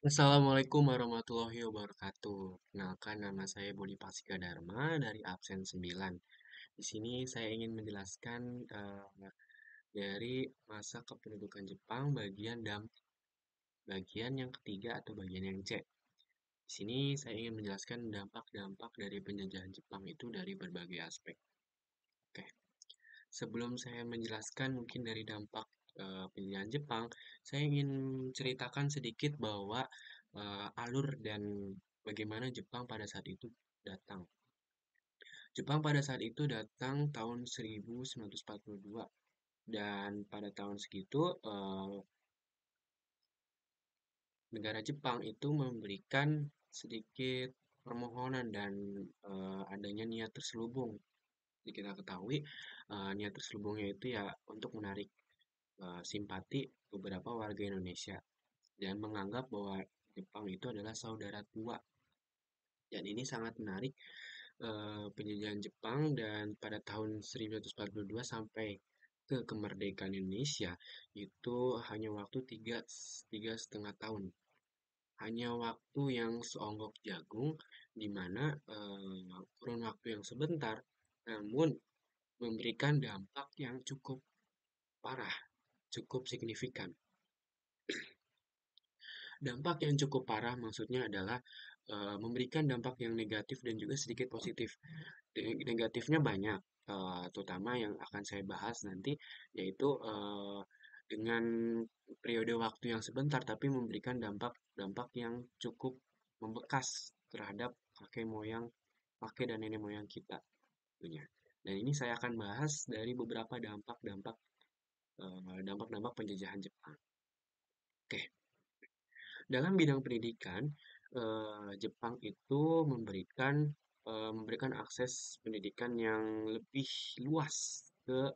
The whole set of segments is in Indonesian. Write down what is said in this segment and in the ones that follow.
Assalamualaikum warahmatullahi wabarakatuh. Kenalkan nama saya Budi Pasika Dharma dari absen 9. Di sini saya ingin menjelaskan dari masa kependudukan Jepang bagian yang ketiga atau bagian yang C. Di sini saya ingin menjelaskan dampak-dampak dari penjajahan Jepang itu dari berbagai aspek. Oke, sebelum saya menjelaskan mungkin dari dampak penjajahan Jepang, saya ingin ceritakan sedikit bahwa alur dan bagaimana Jepang pada saat itu datang. Jepang pada saat itu datang tahun 1942 dan pada tahun segitu negara Jepang itu memberikan sedikit permohonan dan adanya niat terselubung. Jadi kita ketahui niat terselubungnya itu ya untuk menarik simpati beberapa warga Indonesia dan menganggap bahwa Jepang itu adalah saudara tua. Dan ini sangat menarik penjajahan Jepang dan pada tahun 1942 sampai ke kemerdekaan Indonesia itu hanya waktu tiga setengah tahun. Hanya waktu yang seonggok jagung di mana kurun waktu yang sebentar namun memberikan dampak yang cukup parah, cukup signifikan. Dampak yang cukup parah maksudnya adalah memberikan dampak yang negatif dan juga sedikit positif. Negatifnya banyak, terutama yang akan saya bahas nanti, yaitu dengan periode waktu yang sebentar tapi memberikan dampak-dampak yang cukup membekas terhadap kakek moyang, kakek dan nenek moyang kita tentunya. Dan ini saya akan bahas dari beberapa dampak-dampak penjajahan Jepang. Oke, dalam bidang pendidikan, Jepang itu memberikan akses pendidikan yang lebih luas ke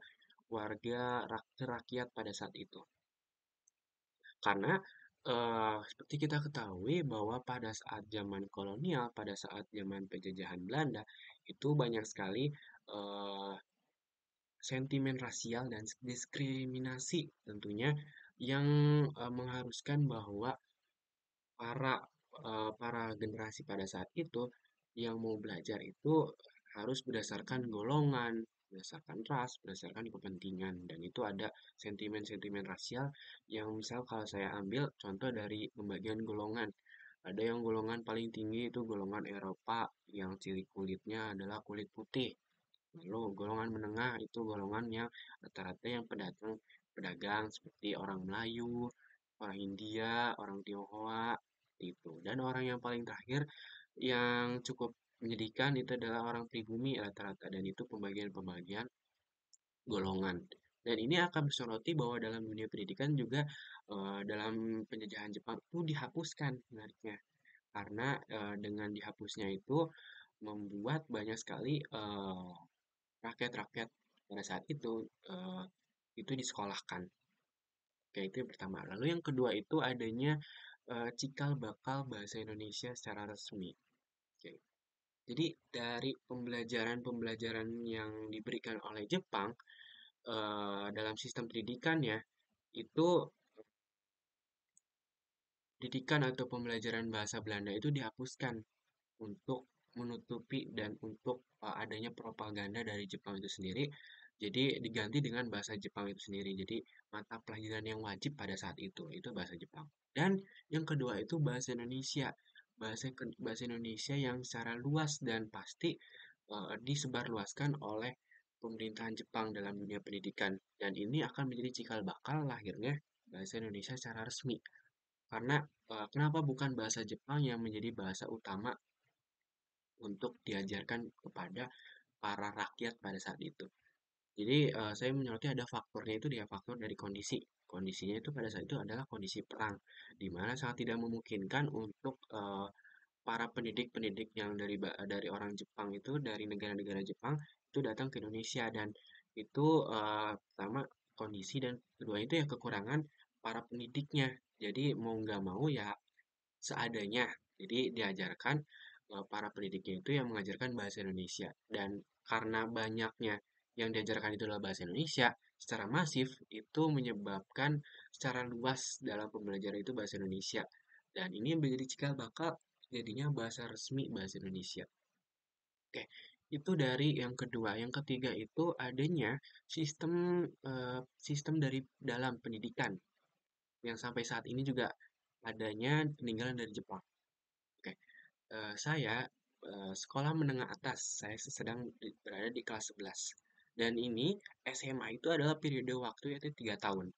rakyat pada saat itu. Karena seperti kita ketahui bahwa pada saat zaman kolonial, pada saat zaman penjajahan Belanda, itu banyak sekali eh, sentimen rasial dan diskriminasi tentunya yang mengharuskan bahwa para para generasi pada saat itu yang mau belajar itu harus berdasarkan golongan, berdasarkan ras, berdasarkan kepentingan dan itu ada sentimen-sentimen rasial yang misal kalau saya ambil contoh dari pembagian golongan. Ada yang golongan paling tinggi itu golongan Eropa yang ciri kulitnya adalah kulit putih. Lalu golongan menengah itu golongan yang rata-rata yang pedagang seperti orang Melayu, orang India, orang Tionghoa, itu. Dan orang yang paling terakhir yang cukup menyedihkan itu adalah orang pribumi rata-rata dan itu pembagian-pembagian golongan. Dan ini akan bersoroti bahwa dalam dunia pendidikan juga dalam penjajahan Jepang itu dihapuskan menariknya. Karena dengan dihapusnya itu membuat banyak sekali rakyat-rakyat pada saat itu disekolahkan. Oke, itu yang pertama. Lalu yang kedua itu adanya cikal bakal bahasa Indonesia secara resmi. Oke. Jadi dari pembelajaran-pembelajaran yang diberikan oleh Jepang dalam sistem pendidikannya itu didikan atau pembelajaran bahasa Belanda itu dihapuskan untuk menutupi dan untuk adanya propaganda dari Jepang itu sendiri. Jadi diganti dengan bahasa Jepang itu sendiri. Jadi mata pelajaran yang wajib pada saat itu bahasa Jepang. Dan yang kedua itu bahasa Indonesia. Bahasa Indonesia yang secara luas dan pasti disebarluaskan oleh pemerintahan Jepang dalam dunia pendidikan. Dan ini akan menjadi cikal bakal lahirnya bahasa Indonesia secara resmi. Karena kenapa bukan bahasa Jepang yang menjadi bahasa utama untuk diajarkan kepada para rakyat pada saat itu. Jadi saya menyoroti ada faktornya itu dia faktor dari kondisi. Kondisinya itu pada saat itu adalah kondisi perang, di mana sangat tidak memungkinkan untuk para pendidik-pendidik yang dari orang Jepang itu dari negara-negara Jepang itu datang ke Indonesia dan itu pertama kondisi dan kedua itu ya kekurangan para pendidiknya. Jadi mau nggak mau ya seadanya. Jadi diajarkan para pendidiknya itu yang mengajarkan bahasa Indonesia dan karena banyaknya yang diajarkan itu adalah bahasa Indonesia secara masif itu menyebabkan secara luas dalam pembelajaran itu bahasa Indonesia Dan ini menjadi cikal bakal jadinya bahasa resmi bahasa Indonesia. Oke, itu dari yang kedua. Yang ketiga itu adanya sistem sistem dari dalam pendidikan yang sampai saat ini juga adanya peninggalan dari Jepang. Oke, saya sekolah menengah atas. Saya sedang berada di kelas 11. Dan ini SMA itu adalah periode waktu yaitu 3 tahun.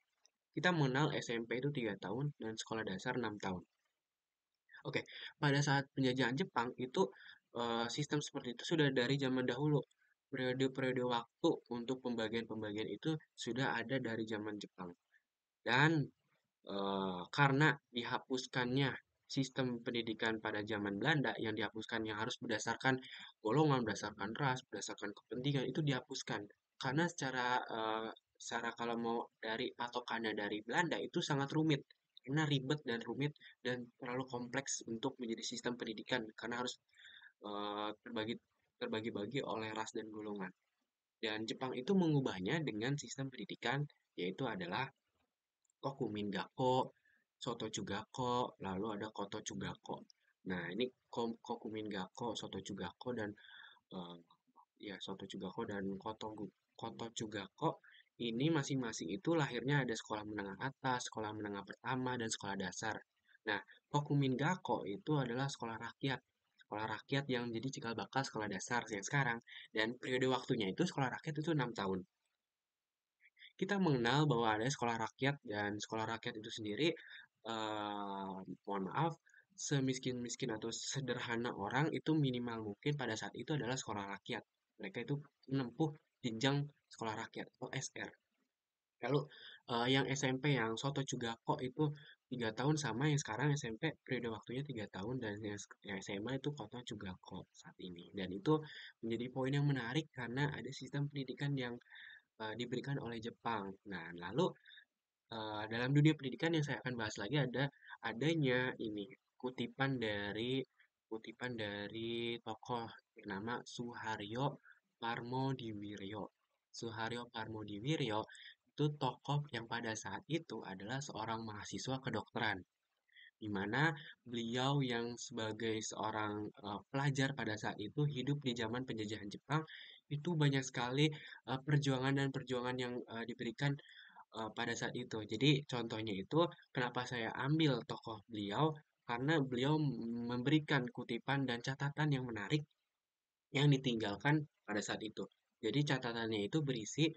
Kita mengenal SMP itu 3 tahun dan sekolah dasar 6 tahun. Oke, pada saat penjajahan Jepang itu sistem seperti itu sudah dari zaman dahulu. Periode-periode waktu untuk pembagian-pembagian itu sudah ada dari zaman Jepang. Dan karena dihapuskannya sistem pendidikan pada zaman Belanda yang dihapuskan yang harus berdasarkan golongan, berdasarkan ras, berdasarkan kepentingan itu dihapuskan. Karena secara kalau mau dari patokannya dari Belanda itu sangat rumit. Karena ribet dan rumit dan terlalu kompleks untuk menjadi sistem pendidikan karena harus terbagi-bagi oleh ras dan golongan. Dan Jepang itu mengubahnya dengan sistem pendidikan yaitu adalah Kokumin Gakko, Soto Chugakko, lalu ada Koto Chugakko. Nah, ini Kokumin Gakko, Soto Chugakko dan eh, ya Soto Chugakko dan Koto Chugakko ini masing-masing itu lahirnya ada sekolah menengah atas, sekolah menengah pertama dan sekolah dasar. Nah, Kokumin Gakko itu adalah sekolah rakyat. Sekolah rakyat yang jadi cikal bakal sekolah dasar yang sekarang dan periode waktunya itu sekolah rakyat itu 6 tahun. Kita mengenal bahwa ada sekolah rakyat dan sekolah rakyat itu sendiri, mohon maaf, semiskin-miskin atau sederhana orang itu minimal mungkin pada saat itu adalah sekolah rakyat. Mereka itu menempuh jenjang sekolah rakyat atau SR. Lalu yang SMP yang Soto Cugako itu 3 tahun sama yang sekarang SMP periode waktunya 3 tahun dan yang SMA itu Kota Cugako saat ini. Dan itu menjadi poin yang menarik karena ada sistem pendidikan yang diberikan oleh Jepang. Nah, lalu dalam dunia pendidikan yang saya akan bahas lagi adanya ini kutipan dari tokoh bernama Suharyo Parmodiwiryo. Suharyo Parmodiwiryo itu tokoh yang pada saat itu adalah seorang mahasiswa kedokteran di mana beliau yang sebagai seorang pelajar pada saat itu hidup di zaman penjajahan Jepang itu banyak sekali perjuangan dan perjuangan yang diberikan pada saat itu. Jadi contohnya itu kenapa saya ambil tokoh beliau karena beliau memberikan kutipan dan catatan yang menarik yang ditinggalkan pada saat itu. Jadi catatannya itu berisi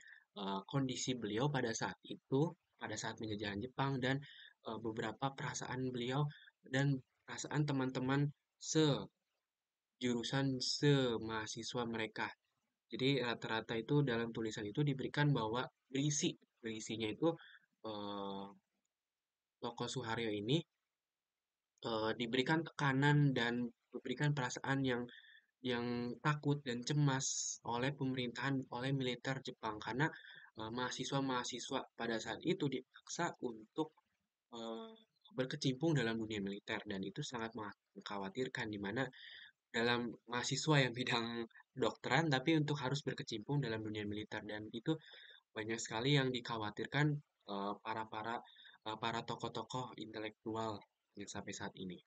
kondisi beliau pada saat itu, pada saat penjajahan Jepang dan beberapa perasaan beliau dan perasaan teman-teman sejurusan semahasiswa mereka. Jadi rata-rata itu dalam tulisan itu diberikan bahwa berisinya itu eh, tokoh Suharyo ini diberikan tekanan dan diberikan perasaan yang takut dan cemas oleh pemerintahan, oleh militer Jepang karena mahasiswa-mahasiswa pada saat itu dipaksa untuk eh, berkecimpung dalam dunia militer dan itu sangat mengkhawatirkan di mana dalam mahasiswa yang bidang kedokteran tapi untuk harus berkecimpung dalam dunia militer dan itu banyak sekali yang dikhawatirkan para tokoh-tokoh intelektual yang sampai saat ini.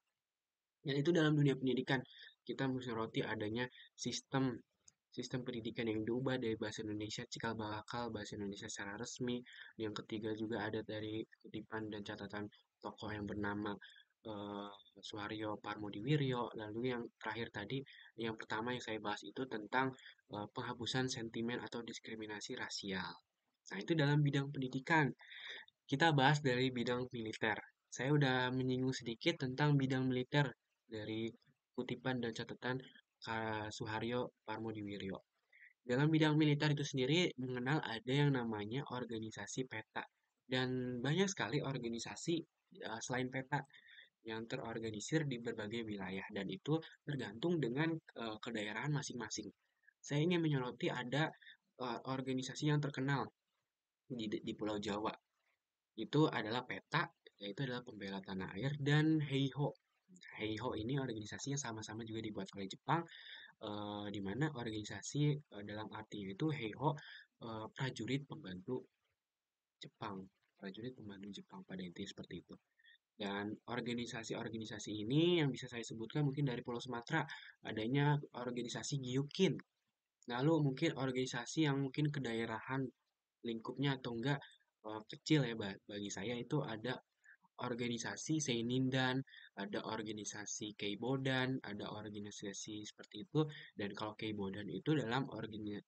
Dan itu dalam dunia pendidikan kita menyoroti adanya sistem sistem pendidikan yang diubah dari bahasa Indonesia cikal bakal bahasa Indonesia secara resmi. Yang ketiga juga ada dari kutipan dan catatan tokoh yang bernama eh, Suharyo Parmodiwiryo. Lalu yang terakhir tadi, yang pertama yang saya bahas itu tentang penghapusan sentimen atau diskriminasi rasial. Nah, itu dalam bidang pendidikan. Kita bahas dari bidang militer. Saya udah menyinggung sedikit tentang bidang militer dari kutipan dan catatan Kak Suharyo Parmodiwiryo. Dalam bidang militer itu sendiri mengenal ada yang namanya organisasi peta. Dan banyak sekali organisasi selain peta yang terorganisir di berbagai wilayah dan itu tergantung dengan kedaerahan masing-masing. Saya ingin menyoroti ada organisasi yang terkenal di Pulau Jawa itu adalah peta, yaitu adalah pembela tanah air, dan Heiho. Heiho ini organisasinya sama-sama juga dibuat oleh Jepang, di mana organisasi dalam arti itu Heiho prajurit pembantu Jepang, prajurit pembantu Jepang pada intinya seperti itu. Dan organisasi-organisasi ini yang bisa saya sebutkan mungkin dari Pulau Sumatera, adanya organisasi Gyukin. Lalu mungkin organisasi yang mungkin kedaerahan lingkupnya atau enggak kecil ya bagi saya itu ada organisasi Seinindan, ada organisasi Keibodan, ada organisasi seperti itu. Dan kalau Keibodan itu dalam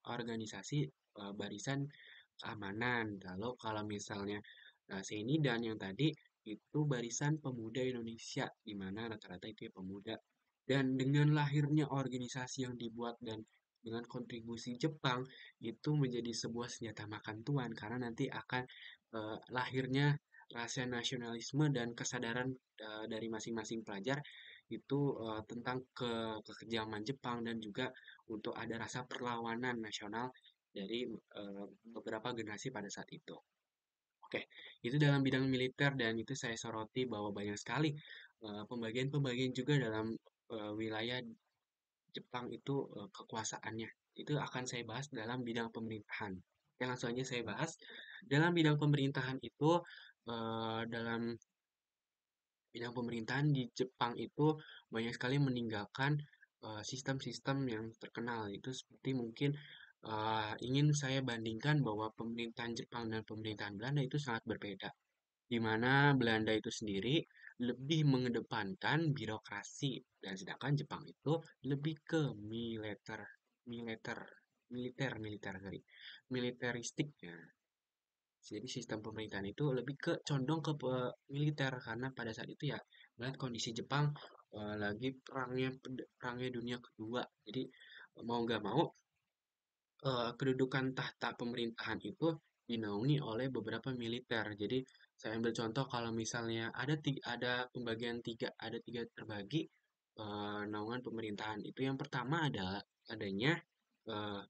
organisasi barisan keamanan. Lalu kalau misalnya Seinindan yang tadi itu barisan pemuda Indonesia, di mana rata-rata itu ya pemuda. Dan dengan lahirnya organisasi yang dibuat dan dengan kontribusi Jepang itu menjadi sebuah senjata makan tuan karena nanti akan lahirnya rasa nasionalisme dan kesadaran dari masing-masing pelajar itu tentang kekejaman Jepang dan juga untuk ada rasa perlawanan nasional dari beberapa generasi pada saat itu. Oke, itu dalam bidang militer dan itu saya soroti bahwa banyak sekali pembagian-pembagian juga dalam wilayah Jepang itu kekuasaannya. Itu akan saya bahas dalam bidang pemerintahan. Oke, langsung aja saya bahas. Dalam bidang pemerintahan itu, dalam bidang pemerintahan di Jepang itu banyak sekali meninggalkan sistem-sistem yang terkenal. Itu seperti mungkin ingin saya bandingkan bahwa pemerintahan Jepang dan pemerintahan Belanda itu sangat berbeda. Di mana Belanda itu sendiri lebih mengedepankan birokrasi dan sedangkan Jepang itu lebih ke militer, militer, militer, sorry, militeristik ya. Jadi sistem pemerintahan itu lebih ke condong ke militer karena pada saat itu ya melihat kondisi Jepang lagi perangnya dunia kedua. Jadi mau nggak mau kedudukan tahta pemerintahan itu dinaungi oleh beberapa militer. Jadi saya ambil contoh kalau misalnya ada pembagian tiga, ada tiga terbagi naungan pemerintahan itu. Yang pertama adalah adanya eh,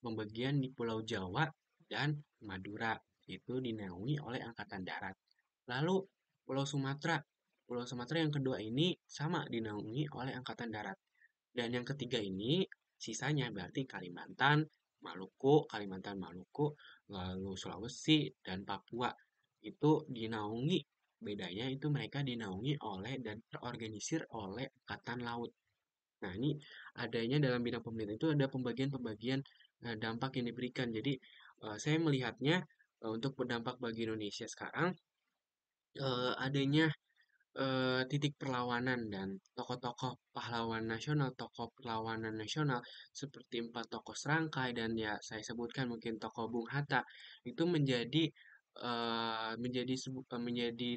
pembagian di Pulau Jawa dan Madura itu dinaungi oleh Angkatan Darat. Lalu Pulau Sumatera, Pulau Sumatera yang kedua ini sama dinaungi oleh Angkatan Darat. Dan yang ketiga ini sisanya berarti Kalimantan Maluku, lalu Sulawesi dan Papua itu dinaungi. Bedanya itu mereka dinaungi oleh dan terorganisir oleh Angkatan Laut. Nah, ini adanya dalam bidang pemerintahan itu ada pembagian-pembagian dampak yang diberikan. Jadi, saya melihatnya untuk berdampak bagi Indonesia sekarang adanya titik perlawanan dan tokoh-tokoh pahlawan nasional, tokoh perlawanan nasional seperti empat tokoh serangkai dan ya saya sebutkan mungkin tokoh Bung Hatta itu menjadi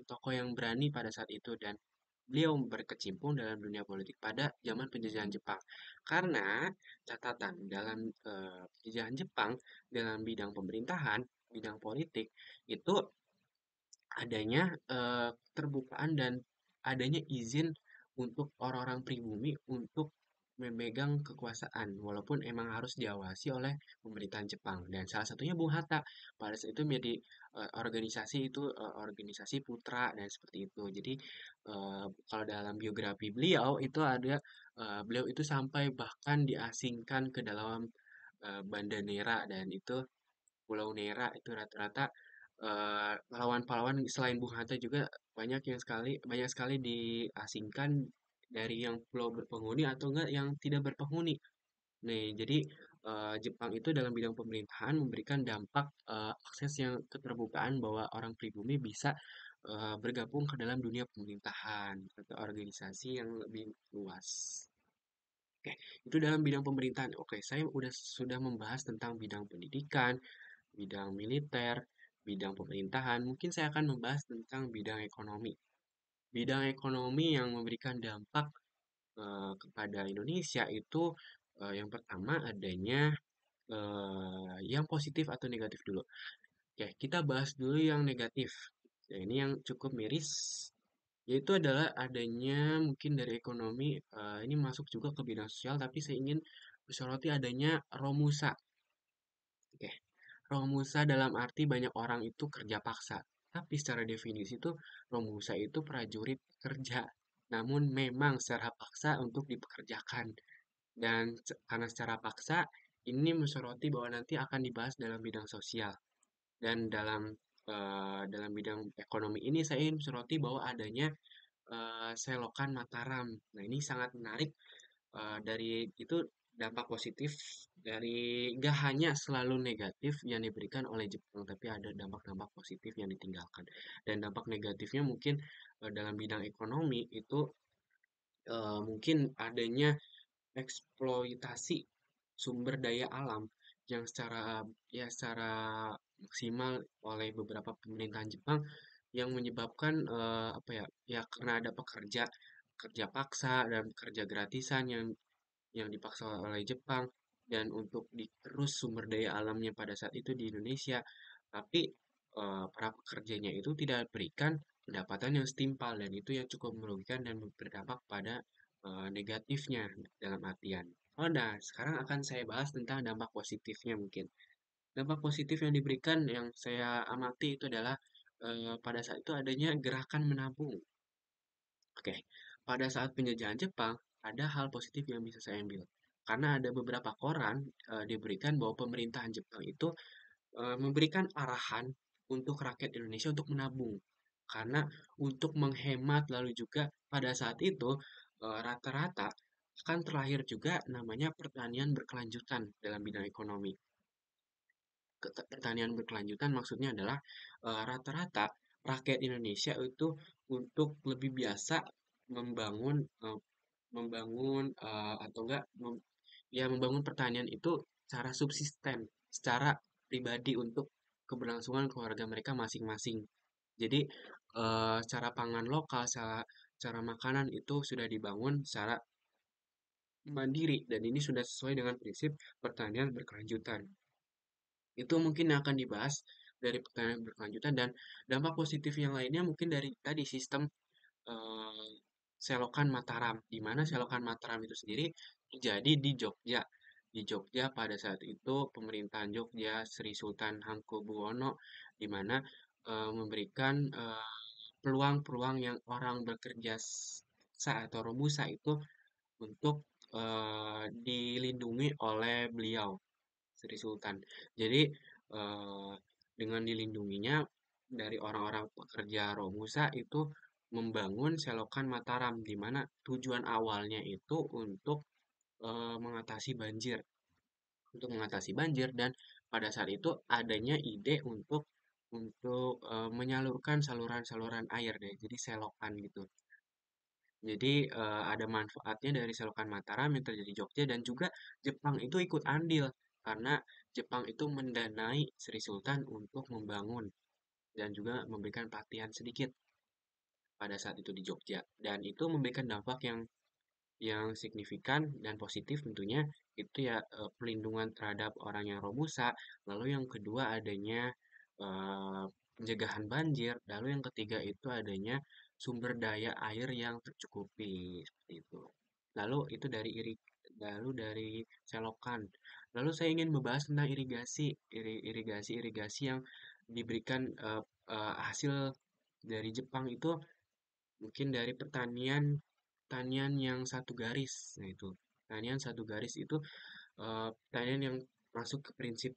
tokoh yang berani pada saat itu dan beliau berkecimpung dalam dunia politik pada zaman penjajahan Jepang. Karena catatan dalam penjajahan Jepang dalam bidang pemerintahan, bidang politik itu adanya keterbukaan dan adanya izin untuk orang-orang pribumi untuk memegang kekuasaan walaupun emang harus diawasi oleh pemerintahan Jepang dan salah satunya Bung Hatta pada saat itu menjadi organisasi putra dan seperti itu jadi kalau dalam biografi beliau itu ada beliau itu sampai bahkan diasingkan ke dalam Banda Nera dan itu Pulau Nera itu rata-rata pahlawan-pahlawan selain Bung Hatta juga banyak sekali diasingkan dari yang pulau berpenghuni atau enggak yang tidak berpenghuni. Nih, jadi Jepang itu dalam bidang pemerintahan memberikan dampak akses yang keterbukaan bahwa orang pribumi bisa bergabung ke dalam dunia pemerintahan atau organisasi yang lebih luas. Oke, itu dalam bidang pemerintahan. Oke, saya sudah membahas tentang bidang pendidikan, bidang militer, bidang pemerintahan. Mungkin saya akan membahas tentang bidang ekonomi. Bidang ekonomi yang memberikan dampak kepada Indonesia itu yang pertama adanya yang positif atau negatif dulu. Oke, kita bahas dulu yang negatif. Ya, ini yang cukup miris, yaitu adalah adanya mungkin dari ekonomi, ini masuk juga ke bidang sosial, tapi saya ingin menyoroti adanya Romusa. Oke, Romusa dalam arti banyak orang itu kerja paksa. Tapi secara definisi itu Romusa itu prajurit kerja. Namun memang secara paksa untuk dipekerjakan. Dan karena secara paksa ini mensoroti bahwa nanti akan dibahas dalam bidang sosial. Dan dalam dalam bidang ekonomi ini saya ingin menyoroti bahwa adanya selokan Mataram. Nah, ini sangat menarik dari itu dampak positif dari nggak hanya selalu negatif yang diberikan oleh Jepang, tapi ada dampak-dampak positif yang ditinggalkan. Dan dampak negatifnya mungkin dalam bidang ekonomi itu mungkin adanya eksploitasi sumber daya alam yang secara maksimal oleh beberapa pemerintahan Jepang yang menyebabkan apa ya ya karena ada pekerja paksa dan pekerja gratisan yang dipaksa oleh Jepang dan untuk terus sumber daya alamnya pada saat itu di Indonesia, tapi para pekerjanya itu tidak berikan pendapatan yang setimpal dan itu yang cukup merugikan dan berdampak pada negatifnya dalam artian. Oh, nah, sekarang akan saya bahas tentang dampak positifnya mungkin. Dampak positif yang diberikan yang saya amati itu adalah pada saat itu adanya gerakan menabung. Oke, pada saat penjajahan Jepang, ada hal positif yang bisa saya ambil. Karena ada beberapa koran diberikan bahwa pemerintahan Jepang itu memberikan arahan untuk rakyat Indonesia untuk menabung. Karena untuk menghemat lalu juga pada saat itu rata-rata akan terlahir juga namanya pertanian berkelanjutan dalam bidang ekonomi. Pertanian berkelanjutan maksudnya adalah rata-rata rakyat Indonesia itu untuk lebih biasa membangun membangun atau enggak ya membangun pertanian itu secara subsisten, secara pribadi untuk keberlangsungan keluarga mereka masing-masing. Jadi secara pangan lokal, secara makanan itu sudah dibangun secara mandiri dan ini sudah sesuai dengan prinsip pertanian berkelanjutan. Itu mungkin yang akan dibahas dari pertanian berkelanjutan dan dampak positif yang lainnya mungkin dari tadi sistem eh, selokan Mataram, di mana selokan Mataram itu sendiri terjadi di Jogja. Di Jogja pada saat itu pemerintahan Jogja Sri Sultan Hamengkubuwono di mana memberikan peluang-peluang yang orang bekerja atau robusta itu untuk dilindungi oleh beliau Sri Sultan. Jadi eh, dengan dilindunginya dari orang-orang pekerja Romusa itu membangun selokan Mataram di mana tujuan awalnya itu untuk mengatasi banjir, dan pada saat itu adanya ide untuk menyalurkan saluran-saluran air deh, jadi selokan gitu. Jadi ada manfaatnya dari selokan Mataram yang terjadi di Jogja dan juga Jepang itu ikut andil karena Jepang itu mendanai Sri Sultan untuk membangun dan juga memberikan pelatihan sedikit pada saat itu di Jogja dan itu memberikan dampak yang signifikan dan positif tentunya itu ya pelindungan terhadap orang yang robusta, lalu yang kedua adanya pencegahan banjir, lalu yang ketiga itu adanya sumber daya air yang tercukupi seperti itu. Lalu dari selokan. Lalu saya ingin membahas tentang irigasi yang diberikan hasil dari Jepang itu mungkin dari pertanian yang satu garis. Nah, itu. Pertanian satu garis itu pertanian yang masuk ke prinsip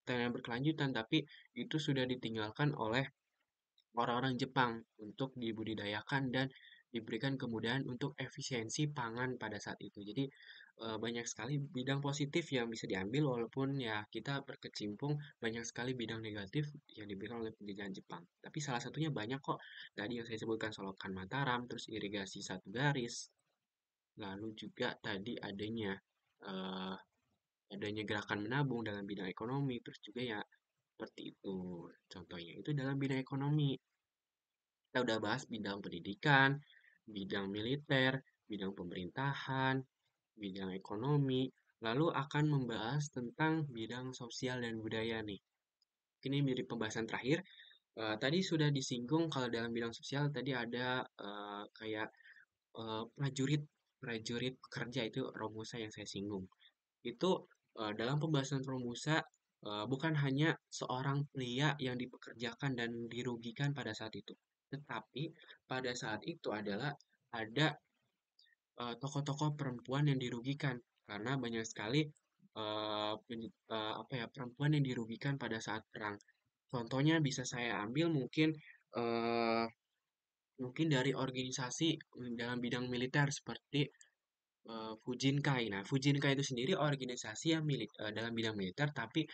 pertanian berkelanjutan, tapi itu sudah ditinggalkan oleh orang-orang Jepang untuk dibudidayakan dan diberikan kemudahan untuk efisiensi pangan pada saat itu. Jadi banyak sekali bidang positif yang bisa diambil walaupun ya kita berkecimpung banyak sekali bidang negatif yang diberikan oleh penjajahan Jepang. Tapi salah satunya banyak kok. Tadi yang saya sebutkan Solokan Mataram, terus irigasi satu garis, lalu juga tadi eh, adanya gerakan menabung dalam bidang ekonomi, terus juga ya seperti itu. Contohnya itu dalam bidang ekonomi. Kita udah bahas bidang pendidikan, bidang militer, bidang pemerintahan, bidang ekonomi, lalu akan membahas tentang bidang sosial dan budaya nih. Ini menjadi pembahasan terakhir. Tadi sudah disinggung kalau dalam bidang sosial tadi ada kayak prajurit prajurit pekerja itu Romusa yang saya singgung. Itu dalam pembahasan Romusa bukan hanya seorang pria yang dipekerjakan dan dirugikan pada saat itu, tetapi pada saat itu adalah ada tokoh-tokoh perempuan yang dirugikan karena banyak sekali apa ya perempuan yang dirugikan pada saat perang. Contohnya bisa saya ambil eh, mungkin dari organisasi dalam bidang militer seperti Fujinkai. Nah, Fujinkai itu sendiri organisasi yang dalam bidang militer, tapi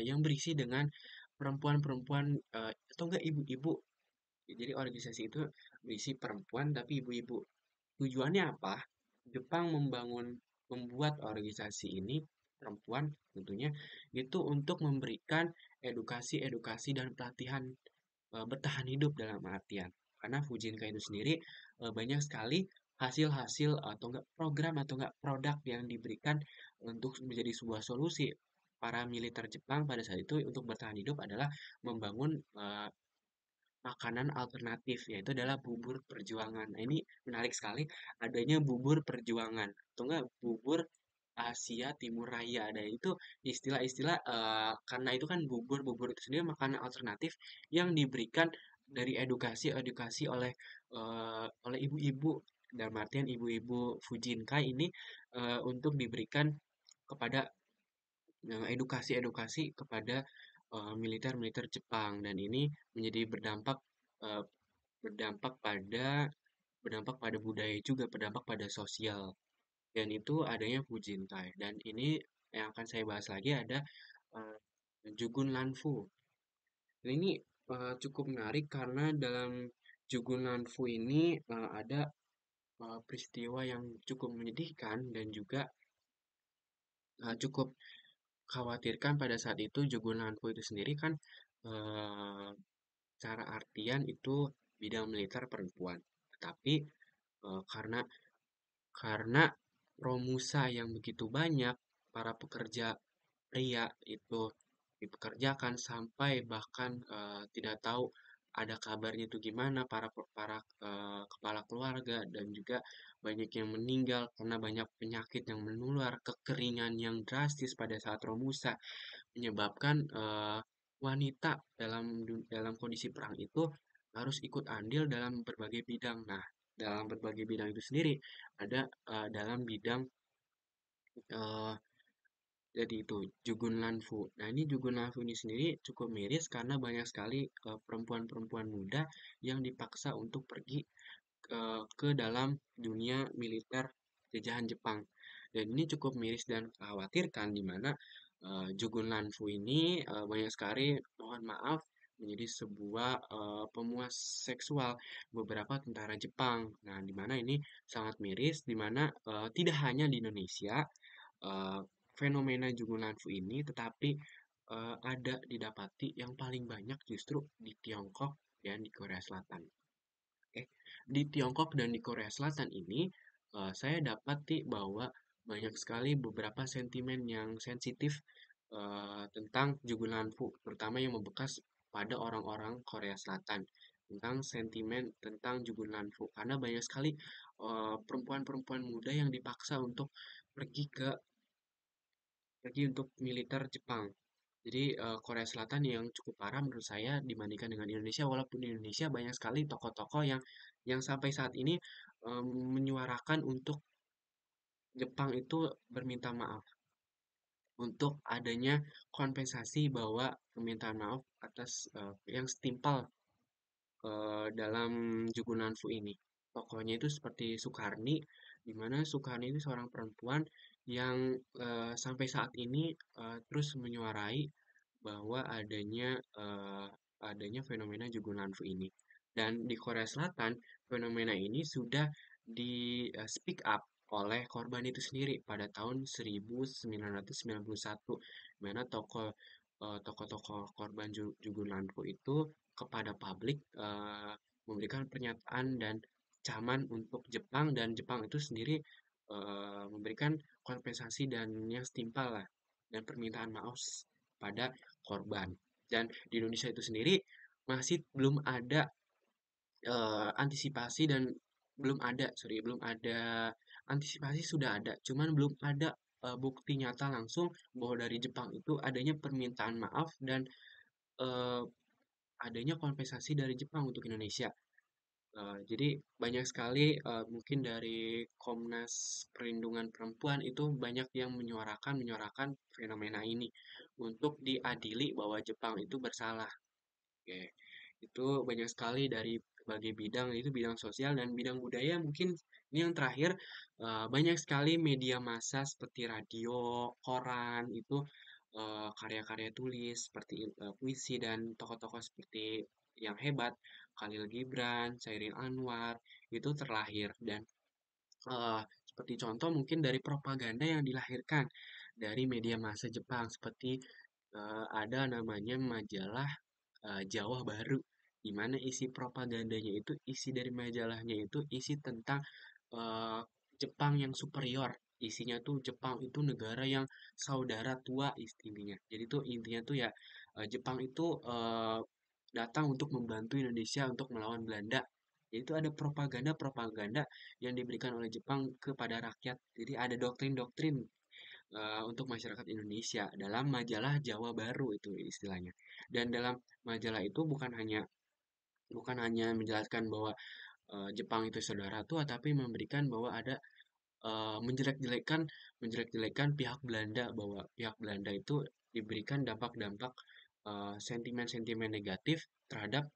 yang berisi dengan perempuan-perempuan atau enggak ibu-ibu. Jadi organisasi itu berisi perempuan tapi ibu-ibu. Tujuannya apa? Jepang membuat organisasi ini perempuan tentunya itu untuk memberikan edukasi-edukasi dan pelatihan bertahan hidup dalam artian. Karena Fujinka itu sendiri banyak sekali hasil-hasil atau enggak program atau enggak produk yang diberikan untuk menjadi sebuah solusi para militer Jepang pada saat itu untuk bertahan hidup adalah membangun makanan alternatif yaitu adalah bubur perjuangan. Nah, ini menarik sekali adanya bubur perjuangan atau enggak bubur Asia Timur Raya. Ada itu istilah-istilah karena itu kan bubur itu sendiri makanan alternatif yang diberikan dari edukasi-edukasi oleh ibu-ibu dalam artian ibu-ibu Fujinkai ini untuk diberikan kepada edukasi-edukasi kepada militer-militer Jepang dan ini menjadi eh, berdampak pada berdampak pada budaya juga berdampak pada sosial dan itu adanya Fujinkai dan ini yang akan saya bahas lagi ada eh, Jugun Lanfu. Dan ini cukup menarik karena dalam Jugun Lanfu ini ada peristiwa yang cukup menyedihkan dan juga cukup khawatirkan pada saat itu Jugun Lanfu itu sendiri kan eh, cara artian itu bidang militer perempuan. Tetapi karena Romusa yang begitu banyak, para pekerja pria itu dipekerjakan sampai bahkan tidak tahu ada kabarnya itu gimana para kepala keluarga dan juga banyak yang meninggal karena banyak penyakit yang menular, kekeringan yang drastis pada saat Romusa menyebabkan wanita dalam kondisi perang itu harus ikut andil dalam berbagai bidang. Nah, dalam berbagai bidang itu sendiri ada dalam bidang eh, jadi itu Jugun Lanfu. Nah, ini Jugun Lanfu ini sendiri cukup miris karena banyak sekali perempuan-perempuan muda yang dipaksa untuk pergi ke dalam dunia militer jajahan Jepang. Dan ini cukup miris dan khawatirkan di mana Jugun Lanfu ini banyak sekali, mohon maaf, menjadi sebuah pemuas seksual beberapa tentara Jepang. Nah, di mana ini sangat miris, di mana tidak hanya di Indonesia eh, fenomena Jugun Lanfu ini, tetapi ada didapati yang paling banyak justru di Tiongkok dan di Korea Selatan. Oke, di Tiongkok dan di Korea Selatan ini, saya dapati bahwa banyak sekali beberapa sentimen yang sensitif tentang Jugulanfu, terutama yang membekas pada orang-orang Korea Selatan tentang sentimen tentang Jugulanfu, karena banyak sekali perempuan-perempuan muda yang dipaksa untuk pergi ke pergi untuk militer Jepang. Jadi Korea Selatan yang cukup parah menurut saya dibandingkan dengan Indonesia, walaupun di Indonesia banyak sekali tokoh-tokoh yang sampai saat ini menyuarakan untuk Jepang itu berminta maaf untuk adanya kompensasi bahwa permintaan maaf atas yang setimpal dalam Jugunanfu ini. Tokohnya itu seperti Soekarni, di mana Soekarni itu seorang perempuan yang sampai saat ini terus menyuarai bahwa adanya fenomena Jugunanfu ini. Dan di Korea Selatan, fenomena ini sudah di speak up oleh korban itu sendiri pada tahun 1991, di mana tokoh-tokoh korban Jugunanfu itu kepada publik memberikan pernyataan dan caman untuk Jepang dan Jepang itu sendiri memberikan kompensasi dan yang setimpal lah dan permintaan maaf pada korban. Dan di Indonesia itu sendiri masih belum ada antisipasi dan belum ada antisipasi sudah ada, cuman belum ada bukti nyata langsung bahwa dari Jepang itu adanya permintaan maaf dan eh, adanya kompensasi dari Jepang untuk Indonesia. Jadi banyak sekali mungkin dari Komnas Perlindungan Perempuan itu banyak yang menyuarakan menyuarakan fenomena ini untuk diadili bahwa Jepang itu bersalah. Oke, itu banyak sekali dari berbagai bidang, itu bidang sosial dan bidang budaya mungkin ini yang terakhir, banyak sekali media massa seperti radio, koran, itu karya-karya tulis seperti puisi dan tokoh-tokoh seperti yang hebat, Khalil Gibran, Chairil Anwar, itu terlahir dan seperti contoh mungkin dari propaganda yang dilahirkan dari media massa Jepang seperti ada namanya majalah Jawa Baru, di mana isi propagandanya itu, isi dari majalahnya itu isi tentang eh, Jepang yang superior. Isinya tuh Jepang itu negara yang saudara tua intinya. Jadi tuh intinya tuh ya Jepang itu datang untuk membantu Indonesia untuk melawan Belanda. Jadi itu ada propaganda-propaganda yang diberikan oleh Jepang kepada rakyat. Jadi ada doktrin-doktrin untuk masyarakat Indonesia dalam majalah Jawa Baru itu istilahnya. Dan dalam majalah itu bukan hanya menjelaskan bahwa Jepang itu saudara tua, tapi memberikan bahwa ada menjelek-jelekan menjelek-jelekan pihak Belanda bahwa pihak Belanda itu diberikan dampak-dampak sentimen-sentimen negatif terhadap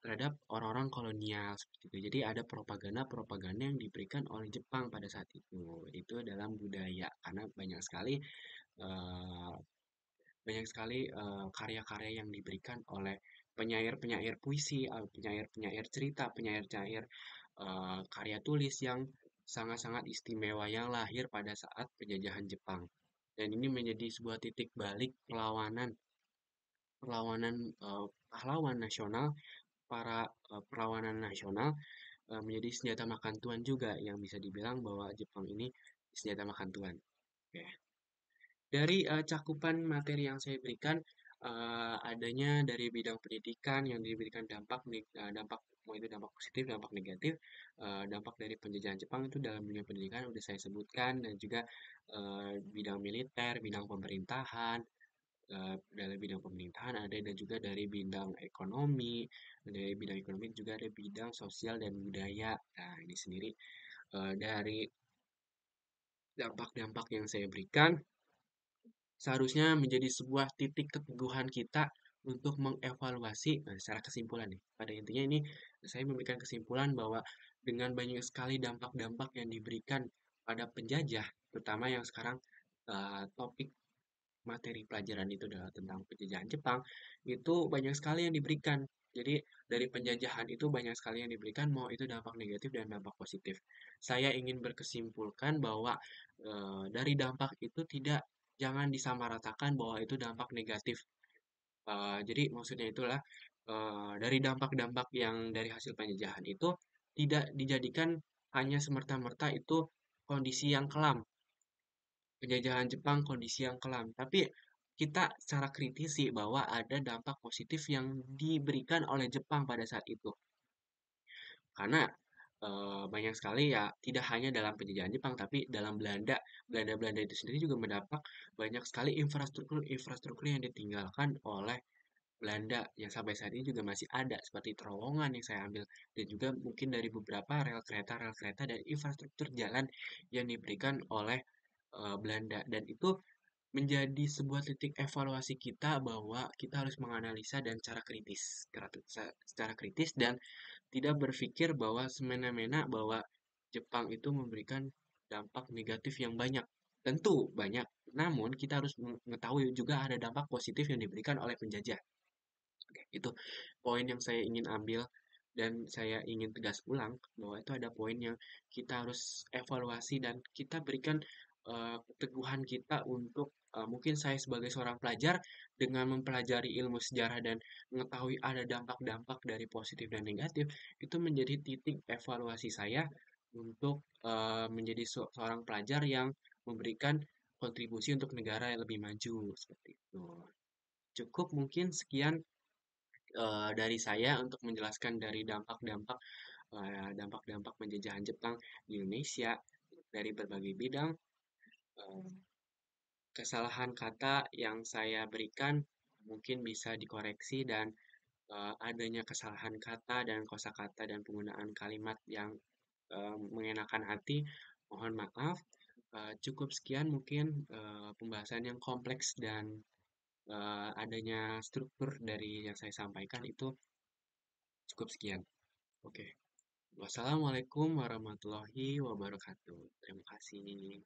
terhadap orang-orang kolonial seperti itu. Jadi ada propaganda-propaganda yang diberikan oleh Jepang pada saat itu. Itu dalam budaya karena eh, banyak sekali karya-karya yang diberikan oleh penyair-penyair puisi, penyair-penyair cerita, penyair-penyair karya tulis yang sangat-sangat istimewa yang lahir pada saat penjajahan Jepang. Dan ini menjadi sebuah titik balik perlawanan perlawanan pahlawan nasional, para perlawanan nasional menjadi senjata makan tuan juga yang bisa dibilang bahwa Jepang ini senjata makan tuan. Oke. Dari cakupan materi yang saya berikan, adanya dari bidang pendidikan yang diberikan dampak mau itu dampak positif, dampak negatif, dampak dari penjajahan Jepang itu dalam dunia pendidikan udah saya sebutkan dan juga bidang militer, bidang pemerintahan, dari bidang pemerintahan ada dan juga dari bidang ekonomi, dari bidang ekonomi juga ada bidang sosial dan budaya. Nah, ini sendiri dari dampak-dampak yang saya berikan seharusnya menjadi sebuah titik keteguhan kita untuk mengevaluasi, nah, secara kesimpulan nih. Pada intinya ini saya memberikan kesimpulan bahwa dengan banyak sekali dampak-dampak yang diberikan pada penjajah, terutama yang sekarang topik materi pelajaran itu adalah tentang penjajahan Jepang, itu banyak sekali yang diberikan. Jadi dari penjajahan itu banyak sekali yang diberikan, mau itu dampak negatif dan dampak positif. Saya ingin berkesimpulkan bahwa dari dampak itu jangan disamaratakan bahwa itu dampak negatif. Jadi maksudnya itulah dari dampak-dampak yang dari hasil penjajahan itu tidak dijadikan hanya semerta-merta itu kondisi yang kelam, penjajahan Jepang kondisi yang kelam. Tapi kita secara kritisi bahwa ada dampak positif yang diberikan oleh Jepang pada saat itu. Karena banyak sekali ya tidak hanya dalam penjajahan Jepang tapi dalam Belanda itu sendiri juga mendapat banyak sekali infrastruktur yang ditinggalkan oleh Belanda yang sampai saat ini juga masih ada seperti terowongan yang saya ambil dan juga mungkin dari beberapa rel kereta dan infrastruktur jalan yang diberikan oleh Belanda dan itu menjadi sebuah titik evaluasi kita bahwa kita harus menganalisa dan secara kritis dan tidak berpikir bahwa semena-mena bahwa Jepang itu memberikan dampak negatif yang banyak. Tentu banyak, namun kita harus mengetahui juga ada dampak positif yang diberikan oleh penjajah. Oke, itu poin yang saya ingin ambil dan saya ingin tegas ulang bahwa itu ada poin yang kita harus evaluasi dan kita berikan keteguhan kita untuk mungkin saya sebagai seorang pelajar dengan mempelajari ilmu sejarah dan mengetahui ada dampak-dampak dari positif dan negatif itu menjadi titik evaluasi saya untuk menjadi seorang pelajar yang memberikan kontribusi untuk negara yang lebih maju seperti itu. Cukup mungkin sekian dari saya untuk menjelaskan dari dampak-dampak penjajahan Jepang di Indonesia dari berbagai bidang. Eh, Kesalahan kata yang saya berikan mungkin bisa dikoreksi dan adanya kesalahan kata dan kosakata dan penggunaan kalimat yang mengenakan hati, mohon maaf. Cukup sekian mungkin pembahasan yang kompleks dan adanya struktur dari yang saya sampaikan itu cukup sekian. Oke. Wassalamualaikum warahmatullahi wabarakatuh. Terima kasih.